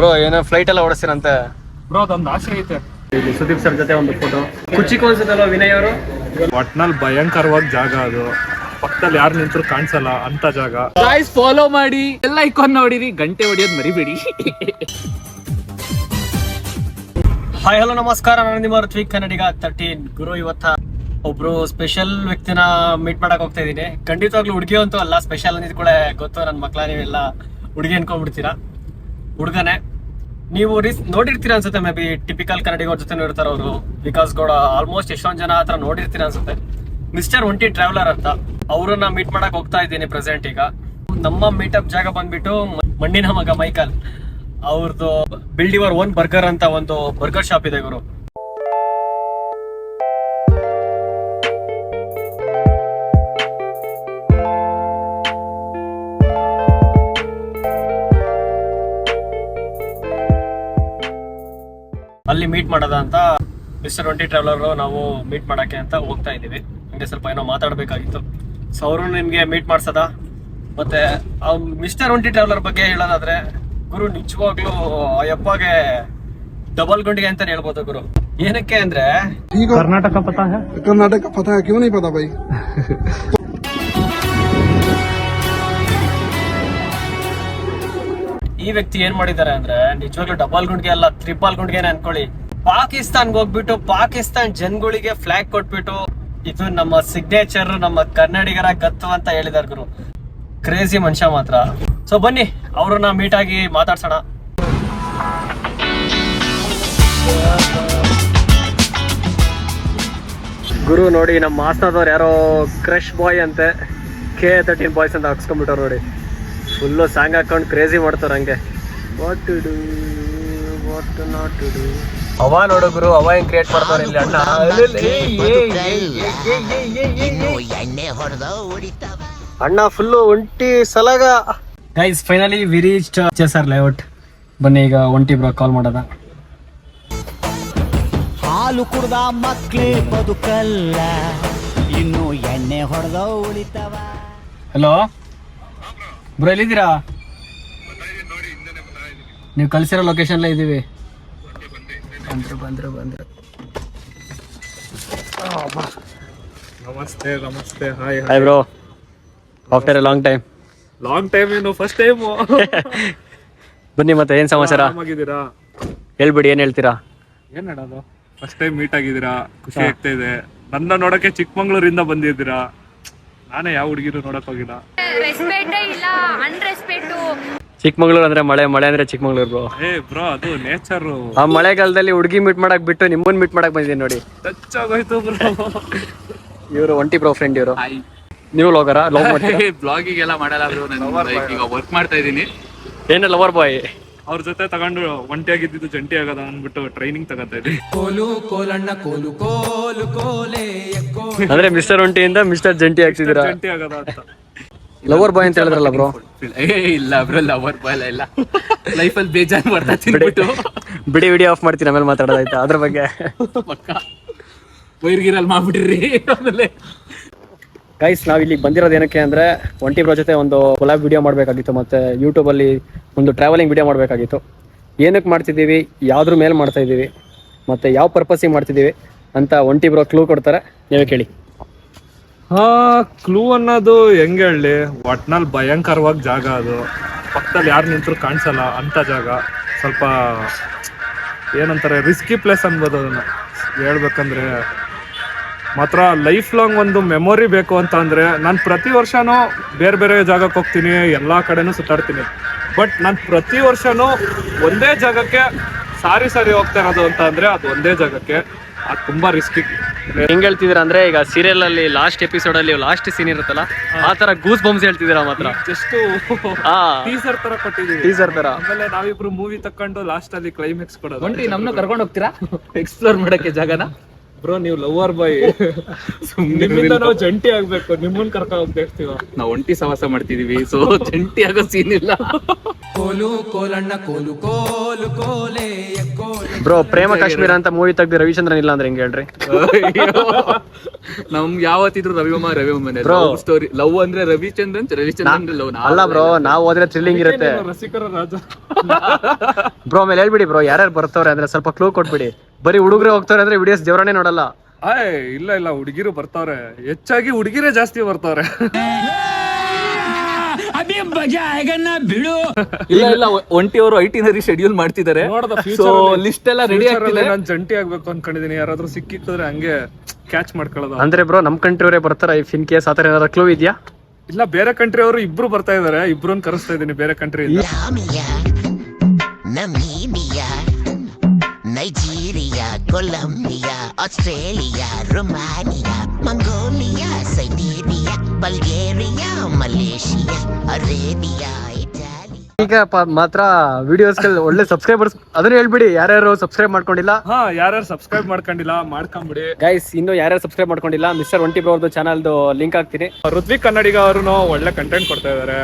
Bro ಏನೋ flight ಎಲ್ಲ ಓಡಿಸ್ತೀರಂತೆ bro ಅದೊಂದು ಆಸೆ ಐತೆ. ಸುದೀಪ್ ಸರ್ ಜೊತೆ ಒಂದು ಫೋಟೋ ಕುಚಿಕ್ ಅನ್ಸುತ್ತಲ್ವ ವಿನಯ್ ಅವರು. ಒಟ್ನಲ್ಲಿ ಭಯಂಕರವಾಗಿ ಜಾಗ ಅದು, ಪಕ್ಕದಲ್ಲಿ ಯಾರು ನಿಂತರು ಕಾಣಿಸಲ್ಲ ಅಂತ ಜಾಗ. ಗಾಯ್ಸ್ ಫಾಲೋ ಮಾಡಿ, ಎಲ್ಲ ಐಕಾನ್ ನೋಡಿರಿ, ಗಂಟೆ ಹೊಡಿಯೋದು ಮರಿಬೇಡಿ. ಹಾಯ್ ಹಲೋ ನಮಸ್ಕಾರ, ನಾನು ನಿಮ್ಮ ಋತ್ವಿಕ್ ಕನ್ನಡಿಗ 13. ಗುರು ಇವತ್ತ ಒಬ್ರು ಸ್ಪೆಷಲ್ ವ್ಯಕ್ತಿನ ಮೀಟ್ ಮಾಡಕ್ ಹೋಗ್ತಾ ಇದೀನಿ. ಖಂಡಿತವಾಗ್ಲೂ ಹುಡುಗಿ ಅಂತೂ ಅಲ್ಲ, ಸ್ಪೆಷಲ್ ಅಂದಿದ್ ಕೂಡ ಗೊತ್ತು ನನ್ನ ಮಕ್ಳ, ನೀವೆಲ್ಲ ಹುಡುಗಿ ಅನ್ಕೊಂಡ್ಬಿಡ್ತೀರಾ. ಹುಡುಗನೇ ನೀವು ನೋಡಿರ್ತೀರ ಅನ್ಸುತ್ತೆ, ಮೇ ಬಿ ಟಿಪಿಕಲ್ ಕನ್ನಡಿಗರ ಜೊತೆ ಇರ್ತಾರ ಅವರು. ವಿಕಾಸ್ ಗೌಡ ಆಲ್ಮೋಸ್ಟ್ ಎಷ್ಟೊಂದ್ ಜನ ಹತ್ರ ನೋಡಿರ್ತೀರ ಅನ್ಸುತ್ತೆ. ಮಿಸ್ಟರ್ ಒಂಟಿ ಟ್ರಾವೆಲರ್ ಅಂತ ಅವ್ರನ್ನ ಮೀಟ್ ಮಾಡಕ್ ಹೋಗ್ತಾ ಇದ್ದೀನಿ ಪ್ರೆಸೆಂಟ್. ಈಗ ನಮ್ಮ ಮೀಟಪ್ ಜಾಗ ಬಂದ್ಬಿಟ್ಟು ಮಣ್ಣಿನ ಮಗ ಮೈಕಲ್ ಅವ್ರದ್ದು ಬಿಲ್ಡ್ ಯುವರ್ ಓನ್ ಬರ್ಗರ್ ಅಂತ ಒಂದು ಬರ್ಗರ್ ಶಾಪ್ ಇದೆ ಗುರು. ಅಲ್ಲಿ ಮೀಟ್ ಮಾಡೋದ ಅಂತ ಮಿಸ್ಟರ್ ಒಂಟಿ ಟ್ರಾವೆಲರ್ ನಾವು ಮೀಟ್ ಮಾಡಕ್ಕೆ ಅಂತ ಹೋಗ್ತಾ ಇದೀವಿ. ಹಂಗೆ ಸ್ವಲ್ಪ ಏನೋ ಮಾತಾಡ್ಬೇಕಾಗಿತ್ತು, ಸೊ ಅವರು ನಿಮ್ಗೆ ಮೀಟ್ ಮಾಡ್ಸದ. ಮತ್ತೆ ಮಿಸ್ಟರ್ ಒಂಟಿ ಟ್ರಾವೆಲರ್ ಬಗ್ಗೆ ಹೇಳೋದಾದ್ರೆ ಗುರು, ನಿಜವಾಗ್ಲೂ ಅಯ್ಯಪ್ಪಗೆ ಡಬಲ್ ಗುಂಡಿಗೆ ಅಂತಾನೆ ಹೇಳ್ಬೋದು ಗುರು. ಏನಕ್ಕೆ ಅಂದ್ರೆ ಕರ್ನಾಟಕ ಪತಾ ಹೈ, कर्नाटक पता है, क्यों नहीं पता भाई? ಈ ವ್ಯಕ್ತಿ ಏನ್ ಮಾಡಿದ್ದಾರೆ ಅಂದ್ರೆ ನಿಜವಾಗ್ಲೂ ಡಬಲ್ ಗುಂಡಿಗೆ ಅಲ್ಲ, ತ್ರಿಬಲ್ ಗುಂಡಿಗೆನೆ ಅನ್ಕೊಳ್ಳಿ. ಪಾಕಿಸ್ತಾನ್ಗೆ ಹೋಗ್ಬಿಟ್ಟು ಪಾಕಿಸ್ತಾನ್ ಜನಗಳಿಗೆ ಫ್ಲಾಗ್ ಕೊಟ್ಬಿಟ್ಟು ಇದು ನಮ್ಮ ಸಿಗ್ನೇಚರ್, ನಮ್ಮ ಕನ್ನಡಿಗರ ಗತ್ತು ಅಂತ ಹೇಳಿದಾರೆ ಗುರು. ಕ್ರೇಜಿ ಮನುಷ್ಯ ಮಾತ್ರ. ಸೊ ಬನ್ನಿ ಅವ್ರನ್ನ ಮೀಟ್ ಆಗಿ ಮಾತಾಡ್ಸೋಣ. ಗುರು ನೋಡಿ, ನಮ್ಮ ಮಾಸ್ನದವ್ರು ಯಾರೋ ಕ್ರಶ್ ಬಾಯ್ ಅಂತೆ, K13 ಬಾಯ್ಸ್ ಅಂತ ಹಾಕ್ಸ್ಕೊಂಡ್ಬಿಟ್ಟವ್ರು ನೋಡಿ. ಫುಲ್ಲು ಸಾಂಗ್ ಹಾಕೊಂಡು ಕ್ರೇಜಿ ಮಾಡ್ತಾರೆ ಹಂಗೆ. What to do what not to do. ಅವ ನೋಡು ಗುರು, ಅವ ಹೆಂಗ್ ಕ್ರಿಯೇಟ್ ಮಾಡ್ತಾರೆ ಇಲ್ಲಿ ಅಣ್ಣ. ಅಣ್ಣ ಫುಲ್ಲು ಒಂಟಿ ಸಲಾಗ. Guys finally we reached chaser layout. ಬನ್ನಿ ಈಗ ಒಂಟಿ ಬ್ರೋ ಕಾಲ್ ಮಾಡೋದ. ಹಾಲು ಕುಡ್ದ ಮಕ್ಳೇ ಬದುಕಲ್ಲ, ಇನ್ನು ಎಣ್ಣೆ ಹೊಡೆದ ಉಳಿತವ. ಹಲೋ ಬ್ರೋ, ಎಲ್ಲಿದ್ದೀರಾ? ನೀವು ಕಳ್ಸಿರೋ ಲೊಕೇಶನ್ಲೇ ಇದ್ದೀವಿ. ಬಂದ್ರು ನಮಸ್ತೆ ನಮಸ್ತೆ. Hi hi bro, after A long time. Long time ಏನು, ಫಸ್ಟ್ ಟೈಮ್. ಬನ್ನಿ ಮತ್ತೆ ಏನ್ ಸಮಾಚಾರ ಆಗಿದ್ದೀರಾ? ಹೇಳ್ಬಿಡಿ, ಏನ್ ಹೇಳ್ತೀರಾ? ಏನ್ ಹೇಳೋದು, ಫಸ್ಟ್ ಟೈಮ್ ಮೀಟ್ ಆಗಿದ್ದೀರಾ, ಖುಷಿ ಆಗ್ತಾ ಇದೆ. ನನ್ನ ನೋಡಕ್ಕೆ ಚಿಕ್ಕಮಂಗ್ಳೂರಿಂದ ಬಂದಿದ್ದೀರಾ. ನಾನೇ ಯಾವ ಹುಡುಗಿರು ನೋಡಕ್ ಹೋಗಿಲ್ಲ. ಚಿಕ್ಕಮಂಗ್ಳೂರ್ ಅಂದ್ರೆ ಮಳೆ, ಮಳೆ ಅಂದ್ರೆ ಚಿಕ್ಕಮಂಗ್ಳೂರ್ ಬ್ರೋ. ಏ ಬ್ರೋ, ಅದು ನೇಚರ್. ಆ ಮಳೆಗಾಲದಲ್ಲಿ ಹುಡುಗಿ ಮೀಟ್ ಮಾಡಕ್ ಬಿಟ್ಟು ನಿಮ್ಮನ್ ಮೀಟ್ ಮಾಡಕ್ ಬಂದಿದ್ದೀನಿ ನೋಡಿ. ಟಚ್ ಆಗೋಯ್ತು ಬ್ರೋ. ಇವರು ಒಂಟಿ ಬ್ರೋ ಫ್ರೆಂಡ್ ಇವರು. ನೀವು ಲೋಗರ ಲವ್ ಮಾಡಿ ಬ್ಲಾಗಿಂಗ್ ಎಲ್ಲ ಮಾಡಲ್ಲ ಬ್ರೋ, ನಾನು ಈಗ ವರ್ಕ್ ಮಾಡ್ತಾ ಇದ್ದೀನಿ. ಏನ ಲವರ್ ಬಾಯ್. ಅವ್ರ ಜೊತೆ ತಗೊಂಡು ಒಂಟಿ ಆಗಿದ್ದು ಜಂಟಿ ಆಗದ ಅಂದ್ಬಿಟ್ಟು ಟ್ರೈನಿಂಗ್ ತಗೋತಾ ಇದ್ವಿ. ಅಂದ್ರೆ ಮಿಸ್ಟರ್ ಒಂಟಿಯಿಂದ ಮಿಸ್ಟರ್ ಜಂಟಿ ಆಗ್ತಿದ್ದೀರಾ? ಜಂಟಿ ಆಗದ ಅಂತ. ಲವರ್ ಬಾಯ್ ಅಂತ ಹೇಳಿದ್ರಲ್ಲ ಬ್ರೋ. ಇಲ್ಲ ಬ್ರೋ, ಲವರ್ ಬಾಯ್ ಇಲ್ಲ, ಲೈಫಲ್ಲಿ ಬೇಜಾರು ಮಾಡ್ತಾ ತಿನ್ಬಿಟ್ಟು ಬಿಡಿ, ವಿಡಿಯೋ ಆಫ್ ಮಾಡ್ತೀನಿ, ಆಮೇಲೆ ಮಾತಾಡೋದಾಯ್ತಾ ಅದ್ರ ಬಗ್ಗೆ. ಪಕ್ಕ ವೈರ್ಗಿರಲ್ಲಿ ಮಾಡ್ಬಿಟ್ಟಿರಿ. ಆಮೇಲೆ ಗೈಸ್, ನಾವ್ ಇಲ್ಲಿ ಬಂದಿರೋದು ಏನಕ್ಕೆ ಅಂದ್ರೆ ಒಂಟಿ ಬ್ರೋ ಜೊತೆ ಒಂದು ಕೊಲಾಬ್ ವಿಡಿಯೋ ಮಾಡಬೇಕಾಗಿತ್ತು, ಮತ್ತೆ ಯೂಟ್ಯೂಬ್ ಅಲ್ಲಿ ಒಂದು ಟ್ರಾವೆಲಿಂಗ್ ವಿಡಿಯೋ ಮಾಡಬೇಕಾಗಿತ್ತು. ಏನಕ್ಕೆ ಮಾಡ್ತಿದ್ದೀವಿ, ಯಾವ್ದ್ರ ಮೇಲೆ ಮಾಡ್ತಾ ಇದ್ದೀವಿ, ಮತ್ತೆ ಯಾವ ಪರ್ಪಸ್ಸಿಗೆ ಮಾಡ್ತಿದ್ದೀವಿ ಅಂತ ಒಂಟಿ ಬ್ರೋ ಕ್ಲೂ ಕೊಡ್ತಾರೆ, ನೀವೇ ಕೇಳಿ. ಕ್ಲೂ ಅನ್ನೋದು ಹೆಂಗ್ ಹೇಳಿ, ಒಟ್ನಲ್ಲಿ ಭಯಂಕರವಾಗಿ ಜಾಗ ಅದು, ಪಕ್ಕದಲ್ಲಿ ಯಾರು ನಿಂತರು ಕಾಣಿಸಲ್ಲ ಅಂತ ಜಾಗ. ಸ್ವಲ್ಪ ಏನಂತಾರೆ, ರಿಸ್ಕಿ ಪ್ಲೇಸ್ ಅನ್ಬೋದು ಅದನ್ನ ಹೇಳ್ಬೇಕಂದ್ರೆ. ಮಾತ್ರ ಲೈಫ್ ಲಾಂಗ್ ಒಂದು ಮೆಮೊರಿ ಬೇಕು ಅಂತ ಅಂದ್ರೆ, ನಾನು ಪ್ರತಿ ವರ್ಷನೂ ಬೇರೆ ಬೇರೆ ಜಾಗಕ್ಕೆ ಹೋಗ್ತೀನಿ, ಎಲ್ಲಾ ಕಡೆನೂ ಸುತ್ತಾಡ್ತೀನಿ. ಬಟ್ ನಾನು ಪ್ರತಿ ವರ್ಷನೂ ಒಂದೇ ಜಾಗಕ್ಕೆ ಸಾರಿ ಹೋಗ್ತಾ ಇರೋದು ಅಂತ ಅಂದ್ರೆ ಅದು ಒಂದೇ ಜಾಗಕ್ಕೆ. ಅದು ತುಂಬಾ ರಿಸ್ಕಿ. ಹೆಂಗ್ ಹೇಳ್ತಿದ್ದೀರಾ ಅಂದ್ರೆ, ಈಗ ಸೀರಿಯಲ್ ಅಲ್ಲಿ ಲಾಸ್ಟ್ ಎಪಿಸೋಡ್ ಅಲ್ಲಿ ಲಾಸ್ಟ್ ಸೀನ್ ಇರುತ್ತಲ್ಲ, ಆ ತರ ಗೂಸ್ ಬಂಬ್ಸ್ ಹೇಳ್ತಿದ್ದೀರಾ ಮಾತ್ರ. ಜಸ್ಟ್ ಟೀಸರ್ ತರ ಕೊಟ್ಟಿದೀವಿ, ಟೀಸರ್ ತರ. ಆಮೇಲೆ ನಾವಿಬ್ರು ಮೂವಿ ತಕೊಂಡು ಲಾಸ್ಟ್ ಅಲ್ಲಿ ಕ್ಲೈಮ್ಯಾಕ್ಸ್ ಕೊಡೋದು. ಒಂಟಿ ನಮ್ಮನ್ನ ಕರ್ಕೊಂಡು ಹೋಗ್ತೀರಾ ಎಕ್ಸ್ಪ್ಲೋರ್ ಮಾಡಕ್ಕೆ ಜಾಗನ? ಬ್ರೋ, ನೀವು ಲವರ್ ಬಾಯ್, ನಿಮ್ಮಿಂದ ನಾವು ಜಂಟಿ ಆಗ್ಬೇಕು, ನಿಮ್ಮನ್ನ ಕರ್ಕೊಂಡು ಹೋಗ್ತಿರ್ತೀವ. ನಾವು ಒಂಟಿ ಸವಾಸ ಮಾಡ್ತಿದೀವಿ, ಸೊ ಜಂಟಿ ಆಗೋ ಸೀನ್ ಇಲ್ಲ. ಬ್ರೋ, ಪ್ರೇಮ ಕಾಶ್ಮೀರ ಅಂತ ಮೂವಿ ತೆಗ್ದು ರವಿಚಂದ್ರನ್ ಇಲ್ಲ ಅಂದ್ರೆ ಹೆಂಗ್ ಹೇಳ್ರಿ? ನಮ್ಗೆ ಯಾವತ್ತಿದ್ರು ರವಿವರ್ಮನೆ Bro. Love story. ಲವ್ ಅಂದ್ರೆ ರವಿಚಂದ್ರನ್ ಲವ್. ಅಲ್ಲ ಬ್ರೋ, ನಾವು ಹೋದ್ರೆ ಥ್ರಿಲ್ಲಿಂಗ್ ಇರುತ್ತೆ ರಸಿಕರ ರಾಜ. ಬ್ರೋ. ಆಮೇಲೆ ಹೇಳ್ಬಿಡಿ ಬ್ರೋ, ಯಾರ್ಯಾರು ಬರ್ತಾವ್ರೆ ಅಂದ್ರೆ ಸ್ವಲ್ಪ ಕ್ಲೂ ಕೊಟ್ಬಿಡಿ. ಬರೀ ಹುಡುಗರೇ ಹೋಗ್ತಾರೆ ಅಂದ್ರೆ ವಿಡಿಯೋಸ್ ಜವರನೇ ನೋಡಲ್ಲ. ಇಲ್ಲ ಹುಡುಗಿರು ಬರ್ತಾವ್ರೆ, ಹೆಚ್ಚಾಗಿ ಹುಡುಗಿರೇ ಜಾಸ್ತಿ ಬರ್ತಾವ್ರೆ. ಇಲ್ಲ ಒಂಟಿಯವರು ಐಟಿನರಿ ಶೆಡ್ಯೂಲ್ ಮಾಡ್ತಿದ್ದಾರೆ. ನೋಡದ ಸೊ ಲಿಸ್ಟ್ ಎಲ್ಲ ರೆಡಿ ಆಗ್ತಿದೆ. ನಾನು ಜಂಟಿ ಆಗ್ಬೇಕು ಅನ್ಕೊಂಡಿದೀನಿ. ಯಾರಾದ್ರೂ ಸಿಕ್ಕಿದ್ರೆ ಹಂಗೆ ಕ್ಯಾಚ್ ಮಾಡ್ಕೊಳ್ಳೋದು. ಅಂದ್ರೆ ಬ್ರೋ, ನಮ್ ಕಂಟ್ರಿ ಅವರೇ ಬರ್ತಾರ ಇಫ್ ಇನ್ ಕೇಸ್ ಆತರ ಏನಾದ್ರು ಕ್ಲೂ ಇದೆಯಾ? ಇಲ್ಲ, ಬೇರೆ ಕಂಟ್ರಿ ಅವರು ಇಬ್ರು ಬರ್ತಾ ಇದಾರೆ. ಇಬ್ರನ್ನ ಕರೆಸ್ತಾ ಇದೀನಿ ಬೇರೆ ಕಂಟ್ರಿ. ಲಾಮಿಯಾ, Namibia, Nigeria, Colombia, Australia, Romania, Mongolia, Siberia, Bulgaria, Malaysia, Arabia, Italy. ಈಗ ಮಾತ್ರ ವಿಡಿಯೋಸ್ ಒಳ್ಳೆ ಸಬ್ಸ್ಕ್ರೈಬರ್ಸ್ ಅದನ್ನ ಹೇಳ್ಬಿಡಿ, ಯಾರ್ಯಾರು ಸಬ್ಸ್ಕ್ರೈಬ್ ಮಾಡ್ಕೊಂಡಿಲ್ಲ. ಯಾರ್ಯಾರು ಸಬ್ಸ್ಕ್ರೈಬ್ ಮಾಡ್ಕೊಂಡಿಲ್ಲ ಮಾಡ್ಕೊಂಬಿಡಿ ಗೈಸ್. ಇನ್ನು ಯಾರ್ಯಾರು ಸಬ್ಸ್ಕ್ರೈಬ್ ಮಾಡ್ಕೊಂಡಿಲ್ಲ, ಮಿಸ್ಟರ್ ಒಂಟಿ ಬ್ರೋ ಅವ್ರದ್ದು ಚಾನಲ್ದು ಲಿಂಕ್ ಹಾಕ್ತೀನಿ. ಋತ್ವಿಕ್ ಕನ್ನಡಿಗ ಅವರು ಒಳ್ಳೆ ಕಂಟೆಂಟ್ ಕೊಡ್ತಾ ಇದಾರೆ.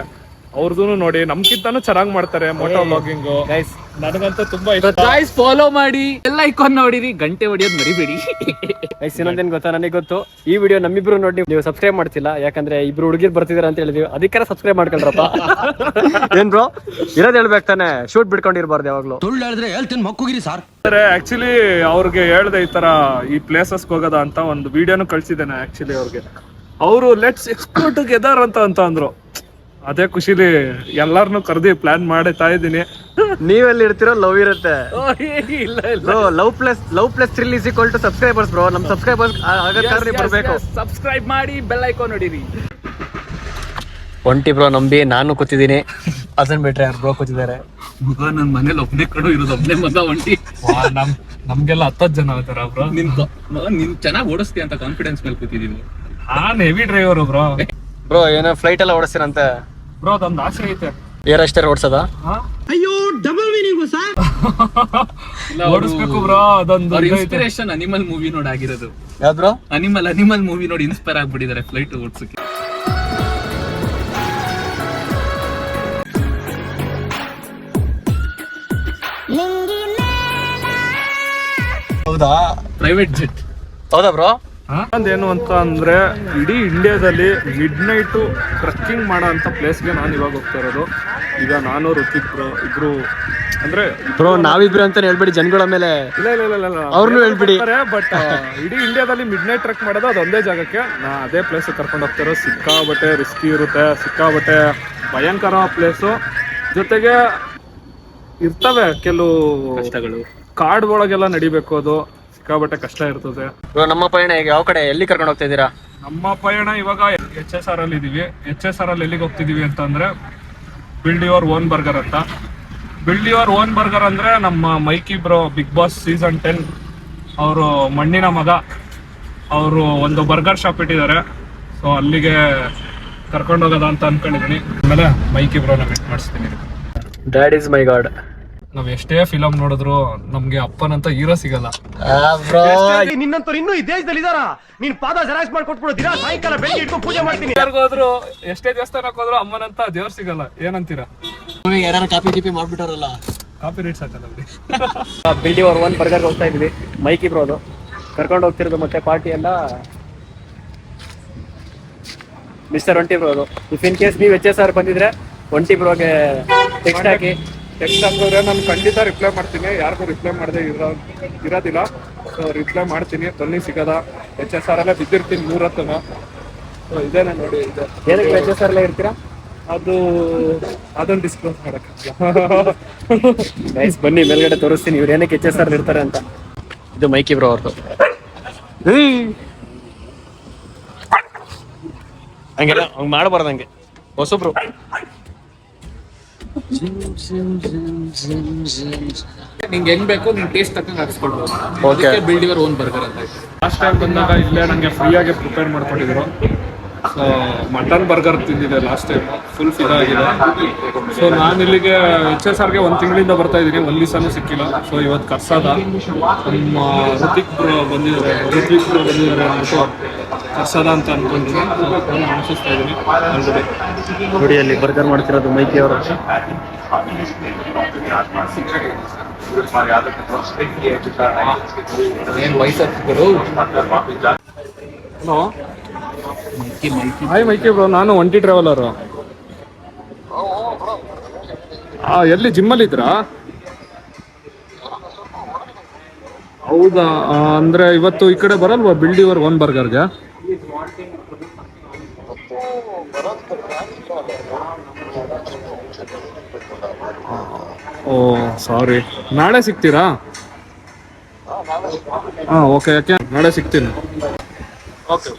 ಅವ್ರದ್ದು ನೋಡಿ, ನಮ್ಗಿಂತಾನು ಚೆನ್ನಾಗಿ ಮಾಡ್ತಾರೆ ಮೋಟೋ ವ್ಲಾಗಿಂಗ್. ಗೈಸ್ ನನಗಂತೂ ತುಂಬಾ ಇಷ್ಟ. ಗೈಸ್ ಫಾಲೋ ಮಾಡಿ, ಎಲ್ಲ ಐಕಾನ್ ನೋಡಿರಿ, ಗಂಟೆ ಹೊಡಿಯೋದು ಮರಿಬೇಡಿ. ಗೈಸ್ ಇನ್ನೊಂದೇನ್ ಗೊತ್ತಾ, ನನಗೆ ಗೊತ್ತು ಈ ವಿಡಿಯೋ ನಮ್ಮಿಬ್ರು ನೋಡಿ ನೀವು ಸಬ್ಸ್ಕ್ರೈಬ್ ಮಾಡ್ತಿಲ್ಲ, ಯಾಕಂದ್ರೆ ಇಬ್ರು ಹುಡುಗಿರ್ ಬರ್ತಿದಾರ ಅಂತ ಹೇಳಿದ್ವಿ, ಅದಕ್ಕಾರ ಸಬ್ಸ್ಕ್ರೈಬ್ ಮಾಡ್ಕೊಳ್ರಪ್ಪ. ಏನ್ ಬ್ರೋ, ಇರೋದ್ ಹೇಳ್ಬೇಕು ತಾನೆ, ಶೂಟ್ ಬಿಡ್ಕೊಂಡಿರ್ಬಾರ್ದು ಯಾವಾಗ್ಲೂ. ಸುಳ್ಳು ಹೇಳಿದ್ರೆ ಹೇಳ್ತೀನಿ ಮಕ್ಕುಗಿರಿ ಸಾರ್. ಆಕ್ಚುಲಿ ಅವ್ರಿಗೆ ಹೇಳ್ದೆ ಈ ತರ ಈ ಪ್ಲೇಸಸ್ ಹೋಗೋದ ಅಂತ ಒಂದು ವಿಡಿಯೋನು ಕಳ್ಸಿದ್ದೇನೆ ಆಕ್ಚುಲಿ ಅವ್ರಿಗೆ. ಅವರು ಲೆಟ್ಸ್ ಎಕ್ಸ್ಪ್ಲೋರ್ ಟುಗೆದರ್ ಅಂತ ಅಂದ್ರು. ಅದೇ ಖುಷಿಲಿ ಎಲ್ಲಾರನು ಕರೆದಿ ಪ್ಲಾನ್ ಮಾಡ್ತಾ ಇದೀನಿ. ನೀವೆಲ್ಲಿ ಇರ್ತಿರೋ ಲವ್ ಇರುತ್ತೆ ಇಲ್ಲ bro. Love plus thrill is equal to subscribers bro. ನಮ್ ಸಬ್ಸ್ಕ್ರೈಬರ್ಸ್ ಆಗಕ್ಕೆ ಬರ್ಬೇಕು. ಸಬ್ಸ್ಕ್ರೈಬ್ ಮಾಡಿ, ಬೆಲ್ ಐಕಾನ್ ನೋಡಿರಿ. ಒಂಟಿ ಬ್ರೋ ನಂಬಿ ನಾನು ಕೂತಿದ್ದೀನಿ, ಅದನ್ ಬಿಟ್ರೆ ಯಾರು ಬ್ರೋ ಕೂತಿದ್ದಾರೆ. ಮಗ ನನ್ ಮನೇಲಿ ಒಬ್ನೇ ಕಡು ಇರೋದು, ಒಬ್ನೇ ಮಗ ಒಂಟಿ. ನಮ್ಗೆಲ್ಲ 10 ಜನ ಆತರ ಬ್ರೋ. ನಿನ್ ಚೆನ್ನಾಗಿ ಓಡಿಸ್ತೀಯ ಅಂತ ಕಾನ್ಫಿಡೆನ್ಸ್ ಮೇಲೆ ಕೂತಿದೀನಿ. ನಾನ್ ಹೆವಿ ಡ್ರೈವರ್ ಬ್ರೋ. ಬ್ರೋ ಏನೋ ಫ್ಲೈಟ್ ಎಲ್ಲ ಓಡಿಸ್ತೀರಂತೆ ಬ್ರೋ, ಅದೊಂದು ಆಸೆ ಐತೆ. ಏರ್ ಅಷ್ಟೇ ಓಡಿಸೋದ? ಅಯ್ಯೋ ಡಬಲ್ ಮೀನಿಂಗ್ ಸರ್. ಓಡಿಸ್ಬೇಕು ಬ್ರೋ, ಅದೊಂದು ಅವ್ರ ಇನ್ಸ್ಪಿರೇಷನ್ ಅನಿಮಲ್ ಮೂವಿ ನೋಡಿ ಆಗಿರೋದು. ಯಾವ್ದು ಬ್ರೋ? ಅನಿಮಲ್ ಮೂವಿ ನೋಡಿ ಇನ್ಸ್ಪೈರ್ ಆಗ್ಬಿಟ್ಟಿದ್ದಾರೆ ಫ್ಲೈಟ್ ಓಡಿಸಕ್ಕೆ. ಹೌದಾ? Private jet. ಹೌದಾ ಬ್ರೋ? ಏನು ಅಂತ ಅಂದ್ರೆ, ಇಡೀ ಇಂಡಿಯಾದಲ್ಲಿ ಮಿಡ್ ನೈಟ್ ಟ್ರೆಕ್ಕಿಂಗ್ ಮಾಡೋ ಅಂತ ಪ್ಲೇಸ್ಗೆ ನಾನು ಇವಾಗ ಹೋಗ್ತಾ ಇರೋದು. ಈಗ ನಾನು ಋತಿಕ್ ಬ್ರೋ ಇಬ್ರು ಅಂದ್ರೆ ಬ್ರೋ ನಾವಿಬ್ರು ಅಂತ ಹೇಳ್ಬಿಡಿ ಜನಗಳ ಮೇಲೆ. ಇಲ್ಲ ಅವ್ರನ್ನೂ ಹೇಳ್ಬಿಡಿ. ಬಟ್ ಇಡೀ ಇಂಡಿಯಾದಲ್ಲಿ ಮಿಡ್ ನೈಟ್ ಟ್ರೆಕ್ ಮಾಡೋದು ಅದೊಂದೇ ಜಾಗಕ್ಕೆ. ನಾ ಅದೇ ಪ್ಲೇಸ್ ಕರ್ಕೊಂಡು ಹೋಗ್ತಾರೋ. ಸಿಕ್ಕಾಬಟ್ಟೆ ರಿಸ್ಕಿ ಇರುತ್ತೆ, ಸಿಕ್ಕಾಬಟ್ಟೆ ಭಯಂಕರ ಪ್ಲೇಸು. ಜೊತೆಗೆ ಇರ್ತವೆ ಕೆಲವು ಕಷ್ಟಗಳು. ಕಾಡ್ ಒಳಗೆಲ್ಲ ನಡಿಬೇಕು, ಅದು ಸಿಕ್ಕಾಬಟ್ಟೆ ಕಷ್ಟ ಇರ್ತದೆ. ಬ್ರೋ ನಮ್ಮ ಪಯಣ ಈಗ ಯಾವ ಕಡೆ, ಎಲ್ಲಿ ಕರ್ಕೊಂಡು ಹೋಗ್ತಾ ಇದ್ದೀರಾ? ನಮ್ಮ ಪಯಣ ಇವಾಗ HSR ಅಲ್ಲಿ ಇದೀವಿ. HSR ಅಲ್ಲಿ ಎಲ್ಲಿಗೆ ಹೋಗ್ತಿದೀವಿ ಅಂತಂದ್ರೆ ಬಿಲ್ಡ್ ಯುವರ್ ಓನ್ ಬರ್ಗರ್ ಅಂತ. ಬಿಲ್ಡ್ ಯುವರ್ ಓನ್ ಬರ್ಗರ್ ಅಂದ್ರೆ ನಮ್ಮ ಮೈಕಿ ಬ್ರೋ, ಬಿಗ್ ಬಾಸ್ ಸೀಸನ್ 10 ಅವರು ಮಣ್ಣಿನ ಮಗ, ಅವರು ಒಂದು ಬರ್ಗರ್ ಶಾಪ್ ಇಟ್ಟಿದ್ದಾರೆ. ಸೊ ಅಲ್ಲಿಗೆ ಕರ್ಕೊಂಡು ಹೋಗೋದ ಅಂತ ಅನ್ಕೊಂಡಿದೀನಿ. ಆಮೇಲೆ ಮೈಕಿ ಬ್ರೋನ ಮೀಟ್ ಮಾಡಿಸ್ತೀನಿ. Dad is my god. ನಾವ್ ಎಷ್ಟೇ ಫಿಲಮ್ ನೋಡಿದ್ರು ನಮ್ಗೆ ಅಪ್ಪನಂತ ಹೀರೋ ಸಿಗಲ್ಲ. ನಿನ್ನಂತವ್ರು ಇನ್ನೂ ಈ ದೇಶದಲ್ಲಿ ಇದಾರ. ನೀನ್ ಪಾದ ಜೆರಾಕ್ಸ್ ಮಾಡ್ಕೊಟ್ಬಿಡು, ದಿನ ಸಾಯಂಕಾಲ ಬೆಳಿಗ್ಗೆ ಇಟ್ಕೊಂಡು ಪೂಜೆ ಮಾಡ್ತೀನಿ. ಯಾರಿಗೋದ್ರು ಎಷ್ಟೇ ದೇವಸ್ಥಾನಕ್ಕೆ ಹೋದ್ರು ಅಮ್ಮನಂತ ದೇವ್ರು ಸಿಗಲ್ಲ. ಏನಂತೀರಾ? ಯಾರು ಕಾಪಿ ಮಾಡ್ಬಿಟ್ಟವ್ರಲ್ಲ, ಕಾಪಿ ರೇಟ್ ಸಾಕಲ್ಲ. ಬಿಲ್ಡಿ ಅವ್ರ ಒಂದು ಬರ್ಗರ್ ಹೋಗ್ತಾ ಇದ್ವಿ. ಮೈಕಿ ಬ್ರೋ ಅದು ಕರ್ಕೊಂಡು ಹೋಗ್ತಿರೋದು. ಮತ್ತೆ ಪಾರ್ಟಿ ಎಲ್ಲ ಮಿಸ್ಟರ್ ಒಂಟಿ ಬ್ರೋ ಅದು. ಇಫ್ ಇನ್ ಕೇಸ್ ನೀವು HSR ಬಂದಿದ್ರೆ ಒಂಟಿ ಬ್ರೋಗೆ ಟೆಕ್ಸ್ಟ್ ಹಾಕಿ. ಟೆಕ್ಸ್ಟ್ ಹಾಕಿದ್ರೆ ನಾನು ಖಂಡಿತ ರಿಪ್ಲೈ ಮಾಡ್ತೀನಿ. ಯಾರಿಗೂ ರಿಪ್ಲೈ ಮಾಡದೆ ಇರೋದಿಲ್ಲ. ಸೊ ರಿಪ್ಲೈ ಮಾಡ್ತೀನಿ. ತೊನ್ನಿ ಸಿಗದ HSR ಅಲ್ಲೇ ಬಿದ್ದಿರ್ತೀನಿ 3 ಹೊತ್ತನ. ಸೊ ಇದೇನೆ ನೋಡಿ, ಇದೆ. ಏನಕ್ಕೆ HSR ಅಲ್ಲೇ ಇರ್ತೀರಾ? ಅದನ್ನ ಡಿಸ್ಕ್ಲೋಸ್ ಮಾಡಕ್ಕೆ ಗೈಸ್ ಬನ್ನಿ ಮೇಲ್ಗಡೆ ತೋರಿಸ್ತೀನಿ ಇವ್ರು ಏನಕ್ಕೆ HSR ಇರ್ತಾರೆ ಅಂತ. ಇದು ಮೈಕಿ ಬ್ರೋ ಅವ್ರದ್ದು. ಹಂಗೆಲ್ಲ ಹಂಗೆ ಮಾಡಬಾರ್ದು, ಹಂಗೆ ಹೊಸಬ್ರು. ನಿಂಗೆ ಹೆಂಗ್ ಬೇಕು ನಿನ್ ಟೇಸ್ಟ್ ತಕ್ಕಂಗೆ ಹಾಕ್ಸ್ಕೊಳ್ಬೋದು. Okay. Build your own burger ಅಂತ. ಲಾಸ್ಟ್ ಟೈಮ್ ಬಂದಾಗ ಇಲ್ಲೇ ನನಗೆ ಫ್ರೀಯಾಗಿ ಪ್ರಿಪೇರ್ ಮಾಡ್ಕೊಂಡಿದ್ರು. ಸೊ ಮಟನ್ ಬರ್ಗರ್ ತಿಂದಿದೆ ಲಾಸ್ಟ್ ಟೈಮ್, ಫುಲ್ ಫಿದಾ ಆಗಿದೆ. ಸೊ ನಾನು ಇಲ್ಲಿಗೆ HSRಗೆ 1 ತಿಂಗಳಿಂದ ಬರ್ತಾ ಇದ್ದೀನಿ, ಒಂದು ದಿವಸನೂ ಸಿಕ್ಕಿಲ್ಲ. ಸೊ ಇವತ್ತು ಕರ್ಸದ ನಮ್ಮ ಋತ್ವಿಕ್ ಬ್ರೋ ಬಂದಿದ್ದಾರೆ ಅಂದ್ಬಿಟ್ಟು ಕರ್ಸದ ಅಂತ ಅನ್ಕೊಂಡಿದ್ದೀನಿ. ಅನಿಸ್ತಾ ಇದ್ದೀನಿ ಆಲ್ರೆಡಿ. ನೋಡಿ ಅಲ್ಲಿ ಬರ್ಗರ್ ಮಾಡ್ತಿರೋದು ಮೈಕಿ ಅವರು. ಏನ್ ವಯಸ್ಸಾಗ್ತಿದ್ರು ಹಲೋ ಹಾಯ್ ಮೈಕಿ ಬ್ರೋ, ನಾನು ಒಂಟಿ ಟ್ರಾವೆಲರು. ಎಲ್ಲಿ ಜಿಮ್ಮಲ್ಲಿ ಇದ್ರಾ? ಹೌದಾ, ಅಂದ್ರೆ ಇವತ್ತು ಈ ಕಡೆ ಬರಲ್ವಾ ಬಿಲ್ಡಿವರ್ ಒನ್ ಬರ್ಗರ್ಗೆ? ಓ ಸಾರಿ, ನಾಳೆ ಸಿಗ್ತೀರಾ? ಹಾಂ ಓಕೆ, ಯಾಕೆ ನಾಳೆ ಸಿಗ್ತೀನಿ. ಓಕೆ,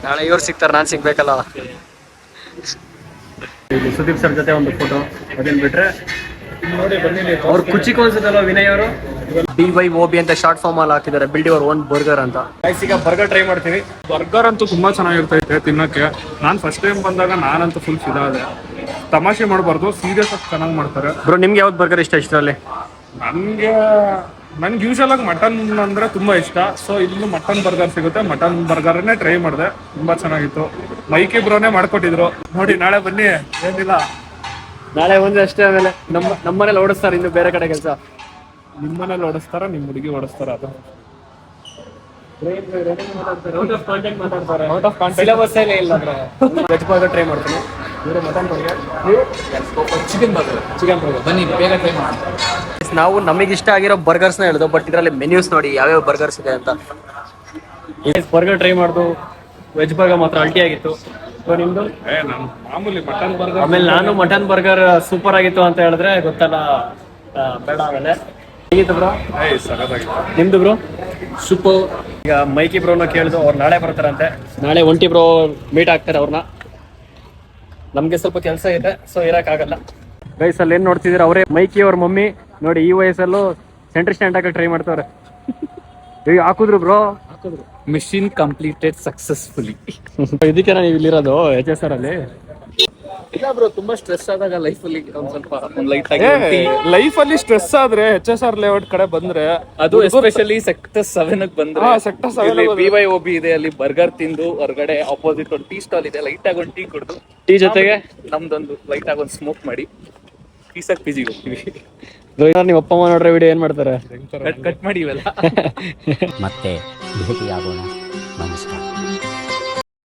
ನಾಳೆ ಇವ್ರು ಸಿಗ್ತಾರೆ, ನಾನು ಸಿಗ್ಬೇಕಲ್ಲ. ಇಲ್ಲಿ ಸುದೀಪ್ ಸರ್ ಜೊತೆ ಒಂದು ಫೋಟೋ, ಅದೇನು ಬಿಟ್ರೆ ನೋಡಿ ಬನ್ನಿ. ಅವ್ರು ಕುಚಿಕ್ ಅನ್ಸುತ್ತಲ್ಲ ವಿನಯ್ ಅವರು, BYOB ಅಂತ ಶಾರ್ಟ್ ಫಾರ್ಮ್ ಅಲ್ಲಿ ಹಾಕಿದ್ದಾರೆ, ಬಿಲ್ಡಿವರ್ ಒನ್ ಬರ್ಗರ್ ಅಂತ. ಈಗ ಬರ್ಗರ್ ಟ್ರೈ ಮಾಡ್ತೀವಿ. ಬರ್ಗರ್ ಅಂತೂ ತುಂಬಾ ಚೆನ್ನಾಗಿರ್ತೈತೆ ತಿನ್ನಕ್ಕೆ. ನಾನು ಫಸ್ಟ್ ಟೈಮ್ ಬಂದಾಗ ನಾನಂತೂ ಫುಲ್ ಫಿದಾದೆ. ತಮಾಷೆ ಮಾಡಬಾರ್ದು, ಸೀರಿಯಸ್ ಆಗಿ ಚೆನ್ನಾಗಿ ಮಾಡ್ತಾರೆ. ಬ್ರೋ ನಿಮ್ಗೆ ಯಾವ್ದು ಬರ್ಗರ್ ಇಷ್ಟ ಇಷ್ಟರಲ್ಲಿ? ನನ್ಗೆ ಯೂಶಲ್ ಆಗಿ ಮಟನ್ ಅಂದ್ರೆ ತುಂಬಾ ಇಷ್ಟ. ಸೊ ಇಲ್ಲೂ ಮಟನ್ ಬರ್ಗರ್ ಸಿಗುತ್ತೆ, ಮಟನ್ ಬರ್ಗರ್ನೇ ಟ್ರೈ ಮಾಡಿದೆ, ತುಂಬಾ ಚೆನ್ನಾಗಿತ್ತು. ಮೈಕಿ ಬ್ರೋನೇ ಮಾಡ್ಕೊಟ್ಟಿದ್ರು. ನೋಡಿ ನಾಳೆ ಬನ್ನಿ, ಏನಿಲ್ಲ ನಾಳೆ ಒಂದು ಅಷ್ಟೇ. ಆಮೇಲೆ ನಮ್ಮನೇಲಿ ಓಡಿಸ್ತಾರೆ, ಇನ್ನು ಬೇರೆ ಕಡೆ ಕೆಲಸ. ನಿಮ್ಮನೇಲಿ ಓಡಿಸ್ತಾರ, ನಿಮ್ಮ ಹುಡುಗಿ ಓಡಿಸ್ತಾರ? ಅದು ಔಟ್ ಆಫ್ ಕಾಂಟ್ಯಾಕ್ಟ್ ಸಿಲೆಬಸ್ ಇಲ್ಲ. ವೆಜ್ ಬರ್ಗರ್ ಟ್ರೈ ಮಾಡ್ತೀನಿ. ಇವರು ಮಟನ್ ಬರ್ಗರ್, ಚಿಕನ್ ಬರ್ಗರ್. ಬನ್ನಿ ಬೇಗ ಟ್ರೈ ಮಾಡಿ. ನಾವು ನಮಗೆ ಇಷ್ಟ ಆಗಿರೋ ಬರ್ಗರ್ಸ್ನ ಹೇಳಿದ್ವು, ಬಟ್ ಇದರಲ್ಲಿ ಮೆನ್ಯೂಸ್ ನೋಡಿ ಯಾವ್ಯಾವ ಬರ್ಗರ್ಸ್ ಇದೆ ಅಂತ. ಬರ್ಗರ್ ಟ್ರೈ ಮಾಡ್ದು, ವೆಜ್ ಬರ್ಗರ್ ಮಾತ್ರ ಅಲ್ಟಿ ಆಗಿತ್ತು. ಸೊ ನಿಮ್ದು? ನಾನು ಮಾಮೂಲಿ ಮಟನ್ ಬರ್ಗರ್. ಆಮೇಲೆ ನಾನು ಮಟನ್ ಬರ್ಗರ್ ಸೂಪರ್ ಆಗಿತ್ತು ಅಂತ ಹೇಳಿದ್ರೆ ಗೊತ್ತಲ್ಲ, ಬೇಡ. ಆಮೇಲೆ ಹೇಗಿತ್ತು ಬ್ರೋ? ಸಗದಾಗಿತ್ತು. ನಿಮ್ದು ಬ್ರೋ? ಸೂಪರ್. ಈಗ ಮೈಕಿ ಬ್ರೋನ ಕೇಳಿದ್ರು, ಅವ್ರು ನಾಳೆ ಬರ್ತಾರಂತೆ. ನಾಳೆ ಒಂಟಿ ಬ್ರೋ ಮೀಟ್ ಆಗ್ತಾರೆ ಅವ್ರನ್ನ. ನಮ್ಗೆ ಸ್ವಲ್ಪ ಕೆಲಸ ಇದೆ, ಸೊ ಇರಕ್ಕಾಗಲ್ಲ. ಗೈಸ್ ಅಲ್ಲಿ ಏನ್ ನೋಡ್ತಿದ್ದೀರ, ಅವರೇ ಮೈಕಿ ಅವ್ರ ಮಮ್ಮಿ. ನೋಡಿ ಈ ವಯಸ್ಸಲ್ಲೂ ಸೆಂಟ್ರ್ ಸ್ಟ್ಯಾಂಡ್ ಹಾಕಿ ಟ್ರೈ ಮಾಡ್ತಾರೆ. ಈಗ ಹಾಕುದ್ರು ಬ್ರೋ, ಹಾಕುದ್ರು. Mission completed successfully. ಇದಕ್ಕೆ ನೀವು ಇಲ್ಲಿರೋದು HSR ಅಲ್ಲಿ? ಇಲ್ಲ ಬ್ರೋ, ತುಂಬಾ ಸ್ಟ್ರೆಸ್ ಆದಾಗ ಲೈಫಲ್ಲಿ ಒಂದ್ ಸ್ವಲ್ಪ ಲೈಟ್ ಆಗಿ ಲೈಫ್ ಅಲ್ಲಿ ಸ್ಟ್ರೆಸ್ ಆದ್ರೆ HSR ಲೇಔಟ್ ಕಡೆ ಬಂದ್ರೆ, ಅದು ಎಸ್ಪೆಷಲಿ ಸೆಕ್ಟರ್ 7 ಬಂದ್ರೆ, ಸೆಕ್ಟರ್ 7 BYOB ಇದೆ, ಅಲ್ಲಿ ಬರ್ಗರ್ ತಿಂದು ಹೊರಗಡೆ ಆಪೋಸಿಟ್ ಒಂದು ಟೀ ಸ್ಟಾಲ್ ಇದೆ, ಲೈಟ್ ಆಗಿ ಒಂದು ಟೀ ಕುಡಿದು ಟೀ ಜೊತೆಗೆ ನಮ್ದೊಂದು ಲೈಟ್ ಆಗಿ ಒಂದು ಸ್ಮೋಕ್ ಮಾಡಿ ಪೀಸಾಗಿ PG ಹೋಗ್ತೀವಿ. ನಿಮ್ಮ ಅಪ್ಪ ಅಮ್ಮ ನೋಡ್ರೆ ವಿಡಿಯೋ ಏನ್ ಮಾಡ್ತಾರೆ? ಕಟ್ ಮಾಡಿ ಇವೆಲ್ಲ. ಮತ್ತೆ ಭೇಟಿಯಾಗೋಣ. ನಮಸ್ಕಾರ.